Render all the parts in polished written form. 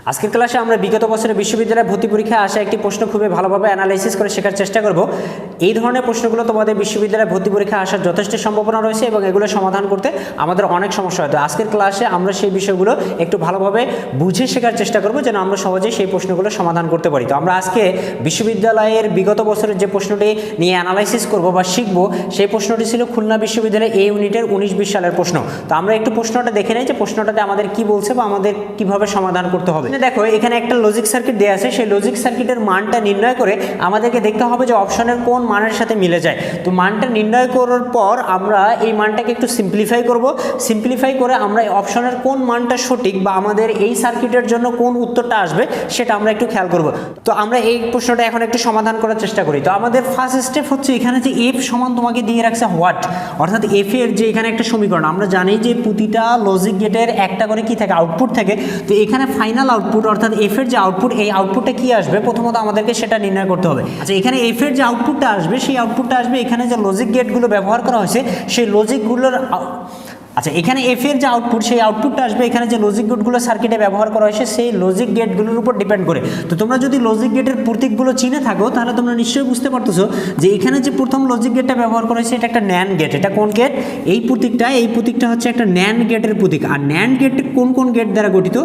আজকের ক্লাসে আমরা বিগত বছরে বিশ্ববিদ্যালয়ে ভর্তি পরীক্ষায় আসা একটি প্রশ্ন খুবই ভালোভাবে অ্যানালাইসিস করে শেখার চেষ্টা করব। এই ধরনের প্রশ্নগুলো তোমাদের বিশ্ববিদ্যালয়ে ভর্তি পরীক্ষায় আসার যথেষ্ট সম্ভাবনা রয়েছে এবং এগুলো সমাধান করতে আমাদের অনেক সমস্যা হয়। তো আজকের ক্লাসে আমরা সেই বিষয়গুলো একটু ভালোভাবে বুঝে শেখার চেষ্টা করব যেন আমরা সহজেই সেই প্রশ্নগুলো সমাধান করতে পারি। তো আমরা আজকে বিশ্ববিদ্যালয়ের বিগত বছরের যে প্রশ্নটি নিয়ে অ্যানালাইসিস করব বা শিখব, সেই প্রশ্নটি ছিল খুলনা বিশ্ববিদ্যালয়ের এই ইউনিটের 19-20 সালের প্রশ্ন। তো আমরা একটু প্রশ্নটা দেখে নেই যে প্রশ্নটাতে আমাদের কি বলছে বা আমাদের কিভাবে সমাধান করতে হবে। দেখো এখানে একটা লজিক সার্কিট দেওয়া আছে, সেই লজিক সার্কিটের মানটা নির্ণয় করে আমাদেরকে দেখতে হবে যে অপশনের কোন মানের সাথে মিলে যায়। তো মানটা নির্ণয় করার পর আমরা এই মানটাকে একটু সিম্পলিফাই করব। সিম্পলিফাই করে আমরা অপশনের কোন মানটা সঠিক বা আমাদের এই সার্কিটের জন্য কোন উত্তরটা আসবে সেটা আমরা একটু খেয়াল করব। তো আমরা এই প্রশ্নটা এখন একটু সমাধান করার চেষ্টা করি। তো আমাদের ফার্স্ট স্টেপ হচ্ছে এখানে যে এফ সমান তোমাকে দিয়ে রাখছে হোয়াট, অর্থাৎ এফ এর যে এখানে একটা সমীকরণ, আমরা জানি যে প্রতিটা লজিক গেটের একটা করে কি থাকে, আউটপুট থাকে। তো এখানে ফাইনাল আউটপুট অর্থাৎ এফ এর যে আউটপুট, এই আউটপুটটা কি আসবে প্রথমত আমাদেরকে সেটা নির্ণয় করতে হবে। আচ্ছা, এখানে এফ এর যে আউটপুটটা আসবে সেই আউটপুটটা আসবে এখানে যে লজিক গেটগুলো ব্যবহার করা হয়েছে সেই লজিকগুলোর। আচ্ছা, এখানে এফ এর যে আউটপুট সেই আউটপুটটা আসবে এখানে যে লজিক গেটগুলো সার্কিটে ব্যবহার করা হয়েছে সেই লজিক গেটগুলোর উপর ডিপেন্ড করে। তো তোমরা যদি লজিক গেটের প্রতীকগুলো চিনে থাকো তাহলে তোমরা নিশ্চয়ই বুঝতে পারতেছো যে এখানে যে প্রথম লজিক গেটটা ব্যবহার করা হয়েছে এটা একটা ন্যান্ড গেট। এটা কোন গেট? এই প্রতীকটা হচ্ছে একটা ন্যান্ড গেটের প্রতীক। আর ন্যান্ড গেট কোন কোন গেট দ্বারা গঠিত?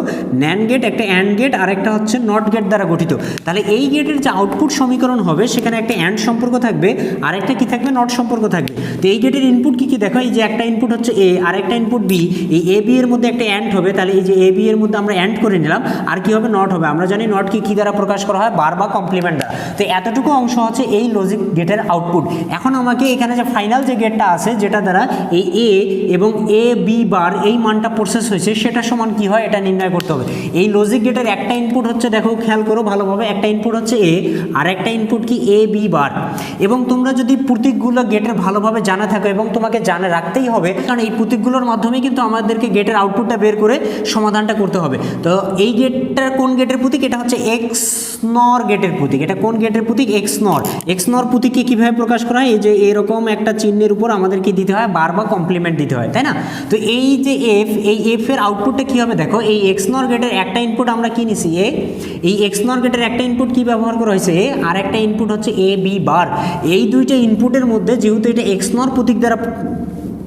ন্যান্ড গেট একটা অ্যান্ড গেট আর একটা হচ্ছে নট গেট দ্বারা গঠিত। তাহলে এই গেটের যে আউটপুট সমীকরণ হবে সেখানে একটা অ্যান্ড সম্পর্ক থাকবে আর একটা কি থাকবে? নট সম্পর্ক থাকবে। তো এই গেটের ইনপুট কি কি দেখো, এই যে একটা ইনপুট হচ্ছে এ আর একটা ইনপুট বি, এই এ বি এর মধ্যে একটা অ্যান্ড হবে। তাহলে এই যে এ বি এর মধ্যে আমরা অ্যান্ড করে নিলাম। আর কি হবে? নট হবে। আমরা জানি নট কি দ্বারা প্রকাশ করা হয়? বার বা কমপ্লিমেন্ট দ্বারা। তো এতটুকু অংশ হচ্ছে এই লজিক গেটের আউটপুট। এখন আমাকে এখানে যে ফাইনাল যে গেটটা আছে যেটা দ্বারা এই এ এবং এ বি বার এই মানটা প্রসেস হয়েছে সেটা সমান কি হয় এটা নির্ণয় করতে হবে। এই লজিক গেটের একটা ইনপুট হচ্ছে, দেখো খেয়াল করো ভালোভাবে, একটা ইনপুট হচ্ছে এ আর একটা ইনপুট কি এ বি বার। এবং তোমরা যদি প্রতীকগুলো গেটের ভালোভাবে জানা থাকো এবং তোমাকে জানা রাখতেই হবে, কারণ এই প্রতীকগুলোর মাধ্যমে কিন্তু আমাদেরকে গেটের আউটপুটটা বের করে সমাধানটা করতে হবে। তো এই গেটটা কোন গেটের প্রতীক? এটা হচ্ছে এক্স নর গেটের প্রতীক। এটা কোন গেটের প্রতীক? এক্স নর। এক্স নর প্রতীককে কীভাবে প্রকাশ করা হয়? এই যে এরকম একটা চিহ্নের উপর আমাদেরকে দিতে হয় বার বা কমপ্লিমেন্ট দিতে হয়, তাই না? তো এই যে এফ, এই এফ এর আউটপুটটা কী হবে? দেখো এই এক্স নর গেটের একটা ইনপুট আমরা কি নিছি এ, এই এক্স নর গেটের একটা ইনপুট কি ব্যবহার করা হয়েছে এ, আর একটা ইনপুট হচ্ছে এ বি বার। এই দুইটা ইনপুটের মধ্যে যেহেতু এটা এক্স নর প্রতীক দ্বারা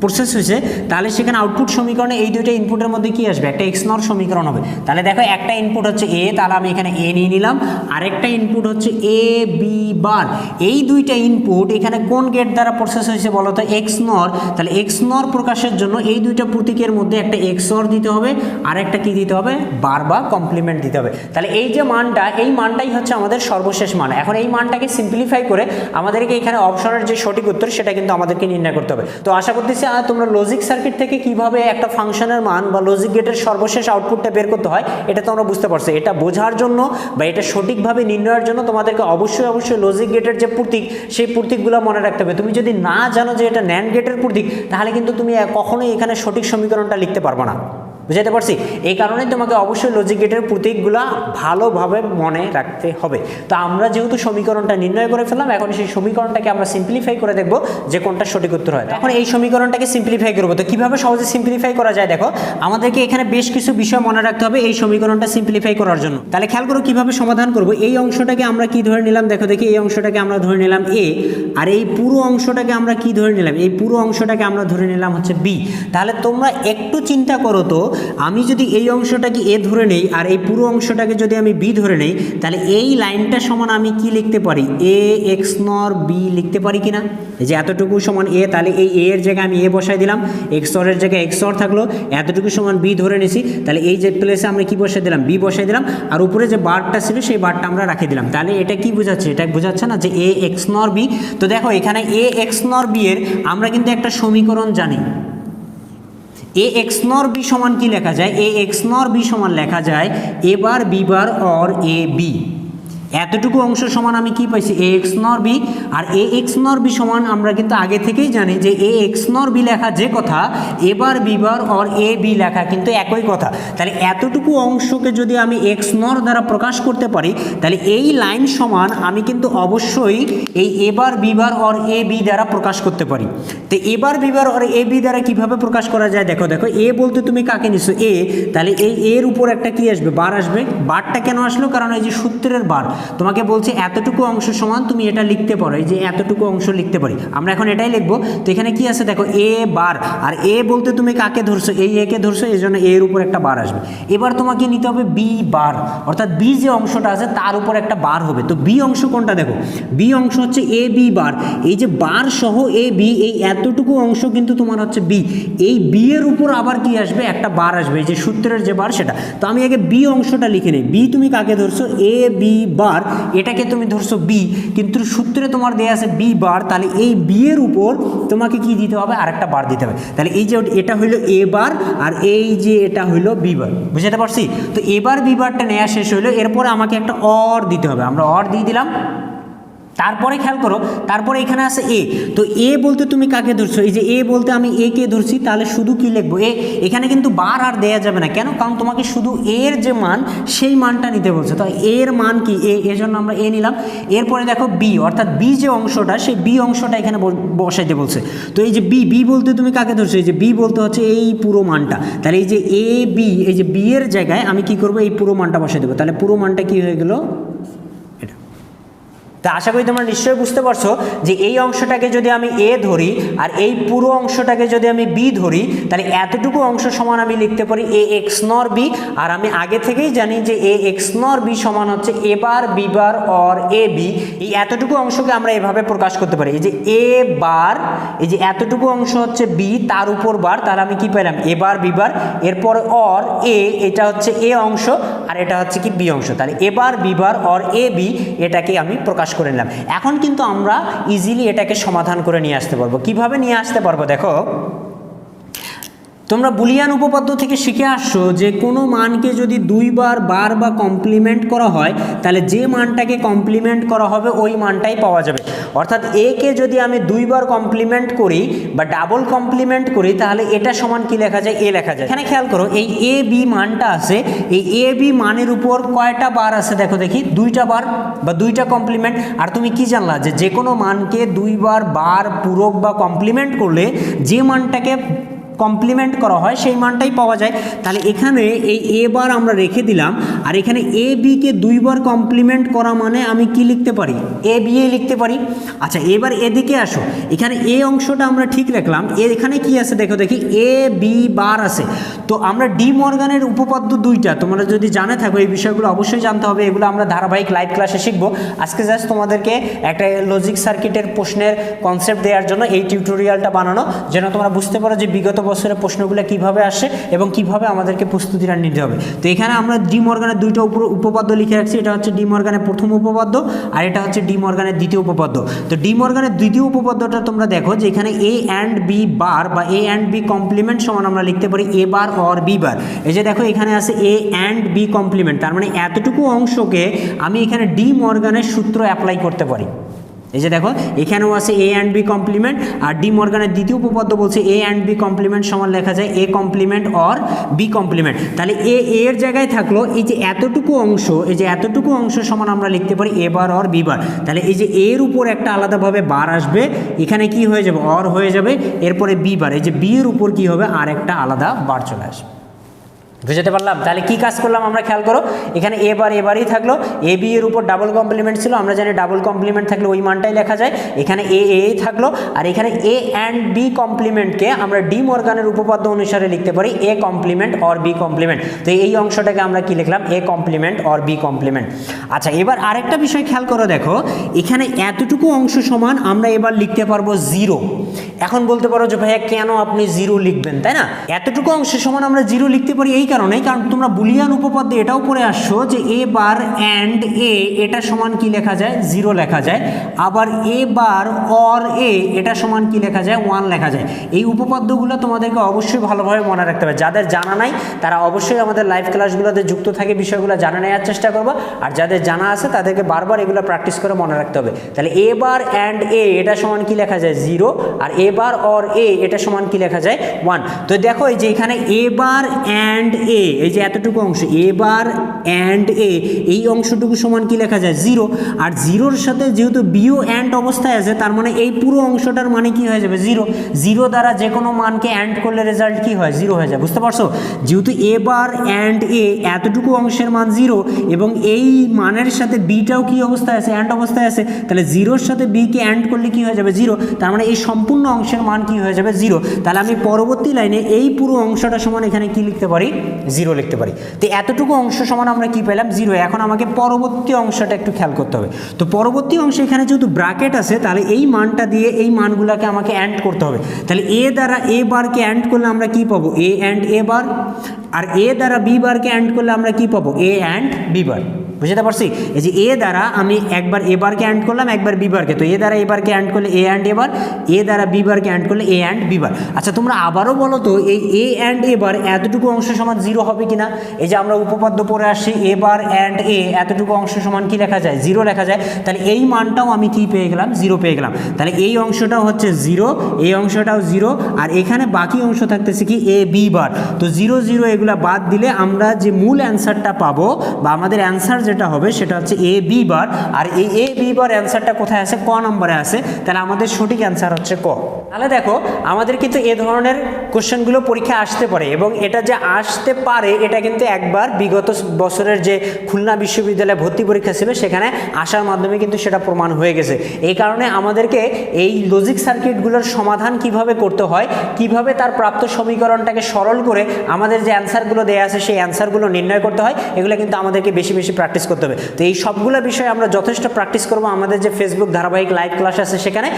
প্রসেস হয়েছে তাহলে সেখানে আউটপুট সমীকরণে এই দুইটা ইনপুটের মধ্যে কি আসবে? একটা এক্স নর সমীকরণ হবে। তাহলে দেখো একটা ইনপুট হচ্ছে এ, তাহলে আমি এখানে এ নিয়ে নিলাম। আরেকটা ইনপুট হচ্ছে এ বি বার। এই দুইটা ইনপুট এখানে কোন গেট দ্বারা প্রসেস হয়েছে বলো তো? এক্স নর। তাহলে এক্স নর প্রকাশের জন্য এই দুইটা প্রতীকের মধ্যে একটা এক্স নর দিতে হবে আর একটা কি দিতে হবে? বার বা কমপ্লিমেন্ট দিতে হবে। তাহলে এই যে মানটা, এই মানটাই হচ্ছে আমাদের সর্বশেষ মান। এখন এই মানটাকে সিম্পলিফাই করে আমাদেরকে এখানে অপশনের যে সঠিক উত্তর সেটা কিন্তু আমাদেরকে নির্ণয় করতে হবে। তো আশা করতেছি তোমরা লজিক সার্কিট থেকে কিভাবে একটা ফাংশনের মান বা লজিক গেটের সর্বশেষ আউটপুটটা বের করতে হয় এটা তোমরা বুঝতে পারছো। এটা বোঝার জন্য বা এটা সঠিকভাবে নির্ণয়ের জন্য তোমাদেরকে অবশ্যই লজিক গেটের যে প্রতীক সেই প্রতীকগুলো মনে রাখতে হবে। তুমি যদি না জানো যে এটা ন্যান্ড গেটের প্রতীক তাহলে কিন্তু তুমি কখনোই এখানে সঠিক সমীকরণটা লিখতে পারবে না। বুঝতে পারছি? এই কারণে তোমাকে অবশ্যই লজিক গেটের প্রতীকগুলো ভালোভাবে মনে রাখতে হবে। তো আমরা যেহেতু সমীকরণটা নির্ণয় করে ফেললাম, এখন সেই সমীকরণটাকে আমরা সিম্পলিফাই করে দেখব যে কোনটা সঠিক উত্তর হয়। এখন এই সমীকরণটাকে সিম্পলিফাই করবো। তো কীভাবে সহজে সিম্পলিফাই করা যায় দেখো, আমাদেরকে এখানে বেশ কিছু বিষয় মনে রাখতে হবে এই সমীকরণটা সিম্পলিফাই করার জন্য। তাহলে খেয়াল করো কীভাবে সমাধান করব। এই অংশটাকে আমরা কি ধরে নিলাম? দেখি এই অংশটাকে আমরা ধরে নিলাম এ, আর এই পুরো অংশটাকে আমরা কি ধরে নিলাম? এই পুরো অংশটাকে আমরা ধরে নিলাম হচ্ছে বি। তাহলে তোমরা একটু চিন্তা করো তো, আমি যদি এই অংশটাকে এ ধরে নেই আর এই পুরো অংশটাকে যদি আমি বি ধরে নেই তাহলে এই লাইনটা সমান আমি কি লিখতে পারি? এ এক্স নর বি লিখতে পারি কিনা? এই যে এতটুকু সমান এ, তাহলে এই এ এর জায়গায় আমি এ বসাই দিলাম, এক্স নরের জায়গায় এক্স নর থাকলো, এতটুকু সমান বি ধরে নিছি। তাহলে এই যে প্লেসে আমরা কি বসাই দিলাম? বি বসাই দিলাম। আর উপরে যে বারটা ছিল সেই বারটা আমরা রাখে দিলাম। তাহলে এটা কি বোঝাচ্ছে? এটা বোঝাচ্ছে না যে এ এক্স নর বি। তো দেখো এখানে এ এক্স নর বি এর আমরা কিন্তু একটা সমীকরণ জানি। এ এক্স নর বি সমান কি লেখা যায়? এ এক্স নর বি সমান লেখা যায় A bar B bar or A B. এতটুকু অংশ সমান আমি কি পাইছি? A XNOR B. আর এ এক্স নর বি সমান আমরা কিন্তু আগে থেকেই জানি যে এ এক্স নর বি লেখা যে কথা, এবার B bar or A B লেখা কিন্তু একই কথা। তাহলে এতটুকু অংশকে যদি আমি এক্স নর দ্বারা প্রকাশ করতে পারি তাহলে এই লাইন সমান আমি কিন্তু অবশ্যই এই এবার B bar or A B দ্বারা প্রকাশ করতে পারি। তো এ বার বি বার আর এ বি দ্বারা কীভাবে প্রকাশ করা যায়, দেখো দেখো এ বলতে তুমি কাকে নিছো এ, তাহলে এই এর উপর একটা কি আসবে বার আসবে। বারটা কেন আসলো, কারণ এই যে সূত্রের বার তোমাকে বলছে এতটুকু অংশ সমান তুমি এটা লিখতে পারো, এই যে এতটুকু অংশ লিখতে পারি আমরা, এখন এটাই লিখবো। তো এখানে কি আছে দেখো এ বার, আর এ বলতে তুমি কাকে ধরছো এই একে ধরছো, এই জন্য এর উপর একটা বার আসবে। এবার তোমাকে নিতে হবে বি বার, অর্থাৎ বি যে অংশটা আছে তার উপর একটা বার হবে। তো বি অংশ কোনটা, দেখো বি অংশ হচ্ছে এ বি বার, এই যে বার সহ এ বি এই এতটুকু অংশ কিন্তু তোমার হচ্ছে বি, এই বি এর উপর আবার কি আসবে একটা বার আসবে, এই যে সূত্রের যে বার সেটা। তো আমি আগে বি অংশটা লিখে নিই, বি তুমি কাকে ধরছো এ বি বার, এটাকে তুমি ধরছো বি, কিন্তু সূত্রে তোমার দেয়া আছে বি বার, তাহলে এই বি এর উপর তোমাকে কি দিতে হবে আরেকটা বার দিতে হবে। তাহলে এই যে এটা হইলো এ বার আর এই যে এটা হইলো বি বার, বুঝতে পারছি। তো এবার বি বারটা নেওয়া শেষ হইলো, এরপরে আমাকে একটা অর দিতে হবে, আমরা অর দিয়ে দিলাম। তারপরে খেয়াল করো, তারপরে এখানে আছে এ, তো এ বলতে তুমি কাকে ধরছো, এই যে এ বলতে আমি এ কে ধরছি, তাহলে শুধু কি লিখবো এ, এখানে কিন্তু বার আর দেয়া যাবে না, কেন, কারণ তোমাকে শুধু এর যে মান সেই মানটা নিতে বলছে, তো এর মান কি এ, এর জন্য আমরা এ নিলাম। এরপরে দেখো বি, অর্থাৎ বি যে অংশটা সেই বি অংশটা এখানে বসাইতে বলছে। তো এই যে বি, বি বলতে তুমি কাকে ধরছো, এই যে বি বলতে হচ্ছে এই পুরো মানটা, তাহলে এই যে এ বি, এই যে বি এর জায়গায় আমি কি করবো এই পুরো মানটা বসাই দেবো, তাহলে পুরো মানটা কি হয়ে গেল। তা আশা করি তোমরা নিশ্চয়ই বুঝতে পারছো যে এই অংশটাকে যদি আমি এ ধরি আর এই পুরো অংশটাকে যদি আমি বি ধরি, তাহলে এতটুকু অংশ সমান আমি লিখতে পারি এ এক্স নর বি, আর আমি আগে থেকেই জানি যে এ এক্স নর বি সমান হচ্ছে A bar B bar or A B. এই এতটুকু অংশকে আমরা এভাবে প্রকাশ করতে পারি, এই যে এ বার, এই যে এতটুকু অংশ হচ্ছে বি তার উপর বার, তাহলে আমি কি পেলাম এ বার বি বার, এরপরে অর এ, এটা হচ্ছে এ অংশ আর এটা হচ্ছে কি বি অংশ, তাহলে A bar B bar or A B, এটাকে আমি প্রকাশ করে নিলাম। এখন কিন্তু আমরা ইজিলি এটাকে সমাধান করে নিয়ে আসতে পারবো। কিভাবে নিয়ে আসতে পারবো, দেখো তোমরা বুলিয়ান উপপাদ্য থেকে শিখে আসছো যে কোনো মানকে যদি দুইবার বার বা কমপ্লিমেন্ট করা হয়, তাহলে যে মানটাকে কমপ্লিমেন্ট করা হবে ওই মানটাই পাওয়া যাবে। অর্থাৎ এ কে যদি আমি দুইবার কমপ্লিমেন্ট করি বা ডাবল কমপ্লিমেন্ট করি, তাহলে এটা সমান কি লেখা যায়, এ লেখা যায়। এখানে খেয়াল করো এই এ বি মানটা আছে, এই এ বি মানের উপর কয়টা বার আছে, দেখো দেখি দুইটা বার বা দুইটা কমপ্লিমেন্ট। আর তুমি কি জানলা যে কোনো মানকে দুইবার বার পূরক বা কমপ্লিমেন্ট করলে যে মানটাকে কমপ্লিমেন্ট করা হয় সেই মানটাই পাওয়া যায়। তাহলে এখানে এই এ বার আমরা রেখে দিলাম, আর এখানে এ বিকে দুইবার কমপ্লিমেন্ট করা মানে আমি কি লিখতে পারি, এ বি এ লিখতে পারি। আচ্ছা এবার এদিকে আসো, এখানে এ অংশটা আমরা ঠিক রাখলাম, এখানে কি আছে দেখো দেখি এ বি বার আছে। তো আমরা ডি মর্গানের উপপাদ্য দুইটা তোমরা যদি জানে থাকো, এই বিষয়গুলো অবশ্যই জানতে হবে, এগুলো আমরা ধারাবাহিক লাইভ ক্লাসে শিখবো। আজকে জাস্ট তোমাদেরকে একটা লজিক সার্কিটের প্রশ্নের কনসেপ্ট দেওয়ার জন্য এই টিউটোরিয়ালটা বানানো, যেন তোমরা বুঝতে পারো যে বিগত বছরের প্রশ্নগুলো কিভাবে আসে এবং কিভাবে আমাদেরকে প্রস্তুতিটা নিতে হবে। তো এখানে আমরা ডি মর্গানের দুইটা উপপাদ্য লিখে রাখছি, এটা হচ্ছে ডি মর্গানের প্রথম উপপাদ্য আর এটা হচ্ছে ডি মর্গানের দ্বিতীয় উপপাদ্য। তো ডি মর্গানের দ্বিতীয় উপপাদ্যটা তোমরা দেখো যে এখানে এ অ্যান্ড বি বার বা এ অ্যান্ড বি কমপ্লিমেন্ট সমান আমরা লিখতে পারি এ বার অর বি বার। এই যে দেখো এখানে আছে এ অ্যান্ড বি কমপ্লিমেন্ট, তার মানে এতটুকু অংশকে আমি এখানে ডি মর্গানের সূত্র অ্যাপ্লাই করতে পারি। এই যে দেখো এখানেও আছে এ অ্যান্ড বি কমপ্লিমেন্ট, আর ডি মর্গানের দ্বিতীয় উপপাদ্য বলছে এ অ্যান্ড বি কমপ্লিমেন্ট সমান লেখা যায় A complement or B complement. তাহলে এর জায়গায় থাকলো এই যে এতটুকু অংশ, এই যে এতটুকু অংশ সমান আমরা লিখতে পারি এ বার অর বি বার। তাহলে এই যে এর উপর একটা আলাদাভাবে বার আসবে, এখানে কি হয়ে যাবে অর হয়ে যাবে, এরপরে বি বার, এই যে বি এর উপর কি হবে আর একটা আলাদা বার চলে আসবে। বুঝতে পারলাম? তাহলে কি কাজ করলাম আমরা, খেয়াল করো এখানে এবারই থাকলো, এ বি এর উপর ডাবল কমপ্লিমেন্ট ছিল, আমরা জানি ডাবল কমপ্লিমেন্ট থাকলে ওই মানটাই লেখা যায়, এখানে এ থাকলো, আর এখানে এ অ্যান্ড বি কমপ্লিমেন্টকে আমরা ডি মর্গানের উপপাদ্য অনুসারে লিখতে পারি A complement or B complement. তো এই অংশটাকে আমরা কি লিখলাম A complement or B complement. আচ্ছা এবার আরেকটা বিষয় খেয়াল করো, দেখো এখানে এতটুকু অংশ সমান আমরা এবার লিখতে পারবো জিরো। এখন বলতে পারো যে ভাইয়া কেন আপনি জিরো লিখবেন, তাই না? এতটুকু অংশ সমান আমরা জিরো লিখতে পারি এই কারণে, কারণ তোমরা বুলিয়ান উপপাদ্যে এটাও পড়ে আসছো যে এ বার অ্যান্ড এ এটা সমান কি লেখা যায় জিরো লেখা যায়, আবার এ বার অর এ এটা সমান কি লেখা যায় 1 লেখা যায়। এই উপপাদ্যগুলো তোমাদেরকে অবশ্যই ভালোভাবে মনে রাখতে হবে, যাদের জানা নাই তারা অবশ্যই আমাদের লাইভ ক্লাসগুলোতে যুক্ত থাকে বিষয়গুলো জানা নেওয়ার চেষ্টা করবো, আর যাদের জানা আছে তাদেরকে বারবার এগুলো প্র্যাকটিস করে মনে রাখতে হবে। তাহলে এ বার অ্যান্ড এ এটা সমান কি লেখা যায় 0, আর এ বার অর এ এটা সমান কি লেখা যায় 1। তো দেখো এই যে এখানে এ বার অ্যান্ড এ, এই যে এতটুকু অংশ এ বার অ্যান্ড এ, এই অংশটুকু সমান কি লেখা যায় 0, আর 0-র সাথে যেহেতু বিও অ্যান্ড অবস্থায় আছে তার মানে এই পুরো অংশটার মানে কি হয়ে যাবে 0, 0 দ্বারা যে কোনো মানকে অ্যান্ড করলে রেজাল্ট কি হয় 0 হয়ে যায়, বুঝতে পারছো? যেহেতু এ বার অ্যান্ড এ এতটুকু অংশের মান 0 এবং এই মানের সাথে বিটাও কি অবস্থায় আছে অ্যান্ড অবস্থায় আছে, তাহলে 0-র সাথে বিকে অ্যান্ড করলে কি হয়ে যাবে 0, তার মানে এই সম্পূর্ণ অংশের মান কি হয়ে যাবে 0। তাহলে আমি পরবর্তী লাইনে এই পুরো অংশটা সমান এখানে কি লিখতে পারি 0 লিখতে পারি। তো এতটুকু অংশ সমান আমরা কি পেলাম 0। এখন আমাকে পরবর্তী অংশটা একটু খেয়াল করতে হবে। তো পরবর্তী অংশে এখানে যেহেতু ব্র্যাকেট আছে তাহলে এই মানটা দিয়ে এই মানগুলোকে আমাকে অ্যান্ড করতে হবে। তাহলে এ দ্বারা এ বারকে অ্যান্ড করলে আমরা কি পাবো এ অ্যান্ড এ বার, আর এ দ্বারা বি বারকে অ্যান্ড করলে আমরা কি পাবো এ অ্যান্ড বি বার, বুঝতে পারছি? এই যে এ দ্বারা আমি একবার এ বারকে অ্যান্ড করলাম একবার বি বারকে, তো এ দ্বারা এ বারকে অ্যান্ড করলে এ অ্যান্ড এ বার, এ দ্বারা বি বারকে অ্যান্ড করলে এ অ্যান্ড বি বার। আচ্ছা তোমরা আবারও বলো তো এই এ অ্যান্ড এ বার এতটুকু অংশ সমান 0 হবে কিনা? এই যে আমরা উপপাদ্য পড়ে আসছি এ বার অ্যান্ড এ এতটুকু অংশ সমান কি লেখা যায় 0 লেখা যায়, তাহলে এই মানটাও আমি কি পেয়ে গেলাম 0 পেয়ে গেলাম। তাহলে এই অংশটাও হচ্ছে 0, এই অংশটাও 0, আর এখানে বাকি অংশ থাকতেছে কি এ বি বার। তো 0 0 এগুলা বাদ দিলে আমরা যে মূল অ্যান্সারটা পাবো বা আমাদের অ্যান্সার যেটা হবে সেটা হচ্ছে এ বি বার, আর এই এ বি বার অ্যান্সারটা কোথায় আছে ক নম্বরে আছে, তাহলে আমাদের সঠিক অ্যান্সার হচ্ছে ক। তাহলে দেখো আমাদের কিন্তু এ ধরনের কোশ্চেনগুলো পরীক্ষায় আসতে পারে, এবং এটা যে আসতে পারে এটা কিন্তু একবার বিগত বছরের যে খুলনা বিশ্ববিদ্যালয়ে ভর্তি পরীক্ষা ছিল সেখানে আসার মাধ্যমে কিন্তু সেটা প্রমাণ হয়ে গেছে। এই কারণে আমাদেরকে এই লজিক সার্কিটগুলোর সমাধান কিভাবে করতে হয়, কিভাবে তার প্রাপ্ত সমীকরণটাকে সরল করে আমাদের যে অ্যান্সারগুলো দেওয়া আছে সেই অ্যান্সারগুলো নির্ণয় করতে হয়, এগুলো কিন্তু আমাদেরকে বেশি বেশি প্র্যাকটিস করতে হবে। তো এই সবগুলো বিষয়ে আমরা যথেষ্ট প্র্যাকটিস করবো আমাদের যে ফেসবুক ধারাবাহিক লাইভ ক্লাস আছে সেখানে।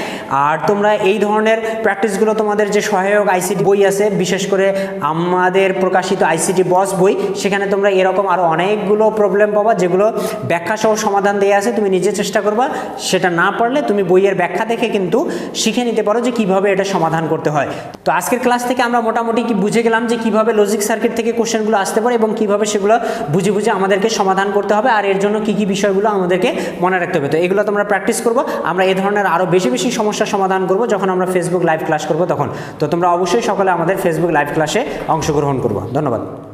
আর তোমরা এই ধরনের প্র্যাকটিসগুলো তোমাদের যে সহায়ক আইসিটি বই আছে, বিশেষ করে আমাদের প্রকাশিত আইসিটি বস বই, সেখানে তোমরা এরকম আরও অনেকগুলো প্রবলেম পাবা যেগুলো ব্যাখ্যা সহ সমাধান দেওয়া আছে। তুমি নিজে চেষ্টা করবা, সেটা না পারলে তুমি বইয়ের ব্যাখ্যা দেখে কিন্তু শিখে নিতে পারো যে কিভাবে এটা সমাধান করতে হয়। তো আজকের ক্লাস থেকে আমরা মোটামুটি কি বুঝে গেলাম যে কিভাবে লজিক সার্কিট থেকে কোশ্চেনগুলো আসতে পারে এবং কিভাবে সেগুলো বুঝে বুঝে আমাদেরকে সমাধান করতে হবে, আর এর জন্য কি কি বিষয়গুলো আমাদেরকে মনে রাখতে হবে। তো এগুলো তোমরা প্র্যাকটিস করবো। আমরা এই ধরনের আরও বেশি বেশি সমস্যার সমাধান করব যখন আমরা ফেসবুক লাইভ ক্লাস করব তখন। তো তোমরা অবশ্যই সকলে আমাদের ফেসবুক লাইভ ক্লাসে অংশগ্রহণ করবো। ধন্যবাদ।